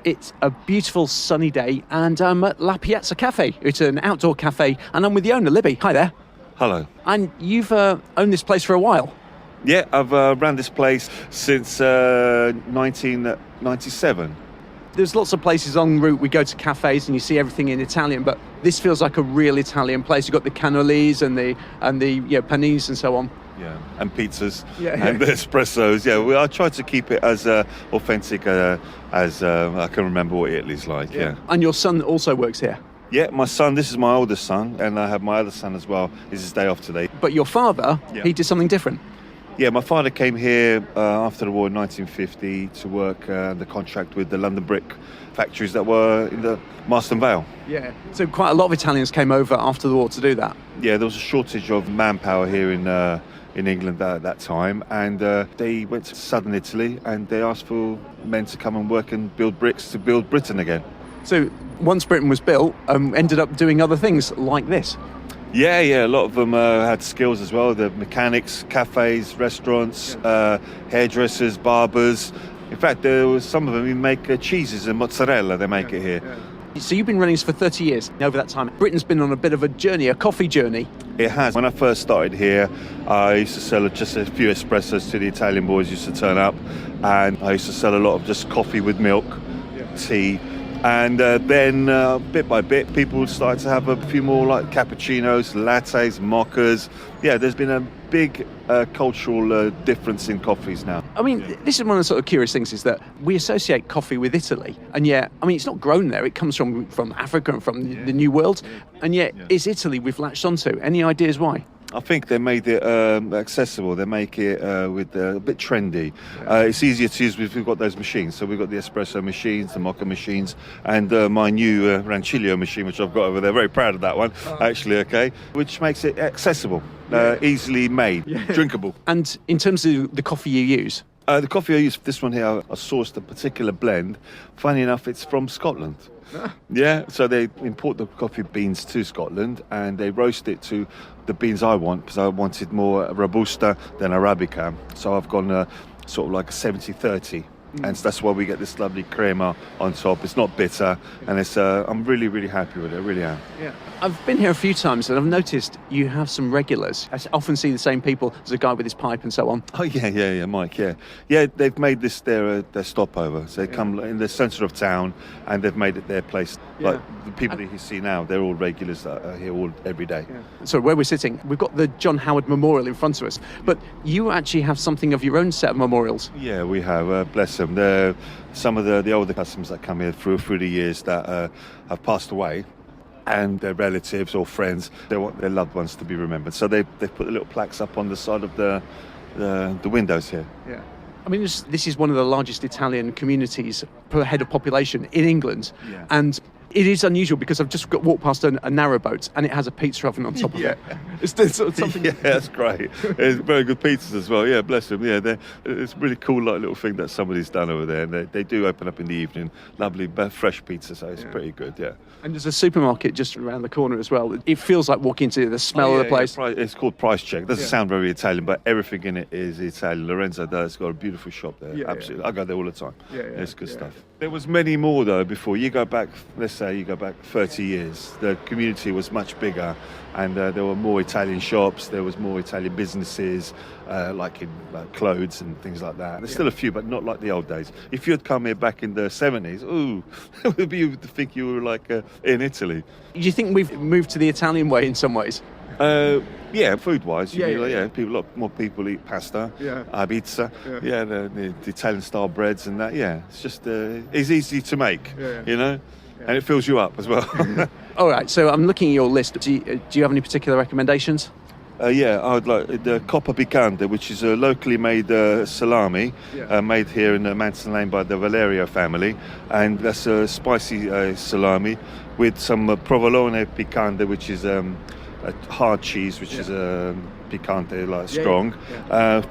It's a beautiful sunny day and I'm at La Piazza Cafe. It's an outdoor cafe and I'm with the owner, Libby. Hi there. Hello. And you've owned this place for a while. Yeah, I've ran this place since 1997. There's lots of places en route. We go to cafes and you see everything in Italian, but this feels like a real Italian place. You've got the cannolis and the paninis and so on. Yeah, and pizzas Yeah. and the espressos. Yeah, I try to keep it as authentic as I can remember what Italy's like. Yeah. And your son also works here. Yeah, my son, this is my oldest son, and I have my other son as well. It's his day off today. But your father, Yeah. he did something different. Yeah, my father came here after the war in 1950 to work the contract with the London brick factories that were in the Marston Vale. Yeah. So quite a lot of Italians came over after the war to do that. Yeah, there was a shortage of manpower here in England at that time, and they went to southern Italy and they asked for men to come and work and build bricks to build Britain again. So once Britain was built, ended up doing other things like this. Yeah, a lot of them had skills as well. The mechanics, cafes, restaurants, hairdressers, barbers. In fact, there was some of them who make cheeses and mozzarella. They make it here. Yeah. So you've been running this for 30 years. Over that time, Britain's been on a bit of a journey, a coffee journey. It has. When I first started here, I used to sell just a few espressos to the Italian boys used to turn up, and I used to sell a lot of just coffee with milk, tea. And then bit by bit, people started to have a few more like cappuccinos, lattes, mochas. Yeah, there's been a big cultural difference in coffees now. I mean, this is one of the sort of curious things is that we associate coffee with Italy. And yet, I mean, it's not grown there. It comes from Africa and from the New World. And yet, it's Italy we've latched onto. Any ideas why? I think they made it accessible. They make it with a bit trendy. It's easier to use. We've got those machines. So we've got the espresso machines, the mocha machines, and my new Rancilio machine, which I've got over there. Very proud of that one, actually. Okay, which makes it accessible, easily made, drinkable. And in terms of the coffee you use. The coffee I use, this one here, I sourced a particular blend. Funny enough, it's from Scotland. Yeah, so they import the coffee beans to Scotland and they roast it to the beans I want, because I wanted more Robusta than Arabica. So I've gone sort of like a 70-30. And so that's why we get this lovely crema on top. It's not bitter, and it's I'm really, really happy with it. I really am. Yeah, I've been here a few times, and I've noticed you have some regulars. I often see the same people. There's a guy with his pipe and so on. Oh yeah, Mike. Yeah. They've made this their stopover. So they come in the centre of town, and they've made it their place. Yeah. Like the people that you see now, they're all regulars that are here every day. Yeah. So where we're sitting, we've got the John Howard Memorial in front of us, but you actually have something of your own set of memorials. Yeah, we have. Bless them. Some of the older customers that come here through the years that have passed away, and their relatives or friends, they want their loved ones to be remembered. So they put the little plaques up on the side of the windows here. Yeah. I mean, this is one of the largest Italian communities per head of population in England, and it is unusual because I've just walked past a narrowboat and it has a pizza oven on top of it. It's sort of something. Yeah, that's great. It's very good pizzas as well. Yeah, bless them. Yeah, it's a really cool little thing that somebody's done over there, and they do open up in the evening. Lovely, fresh pizza, so it's pretty good. Yeah. And there's a supermarket just around the corner as well. It feels like walking into the smell of the place. Yeah, it's called Price Check. It doesn't sound very Italian, but everything in it is Italian. Lorenzo does got a beautiful shop there. Yeah, absolutely. I go there all the time. It's good stuff. There was many more though before. You go back, let's say you go back 30 years. The community was much bigger, and there were more Italian shops. There was more Italian businesses, like in clothes and things like that. There's still a few, but not like the old days. If you'd come here back in the 70s, you would think you were like in Italy. Do you think we've moved to the Italian way in some ways? Yeah, food-wise, people, more people eat pasta, pizza, the Italian-style breads and that. Yeah, it's just it's easy to make, you know, and it fills you up as well. All right, so I'm looking at your list. Do you have any particular recommendations? I would like the Coppa Picante, which is a locally made salami, made here in Manson Lane by the Valerio family, and that's a spicy salami with some provolone picante, which is a hard cheese, which is picante, like strong,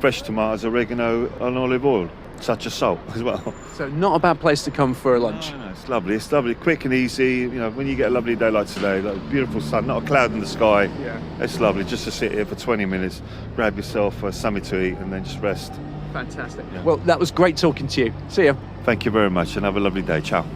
fresh tomatoes, oregano, and olive oil, such as salt as well. So not a bad place to come for a lunch. No, it's lovely. It's lovely, quick and easy. You know, when you get a lovely day like today, like beautiful sun, not a cloud in the sky. It's lovely just to sit here for 20 minutes, grab yourself something to eat, and then just rest. Fantastic. Well, that was great talking to you. See you. Thank you very much, and have a lovely day. Ciao.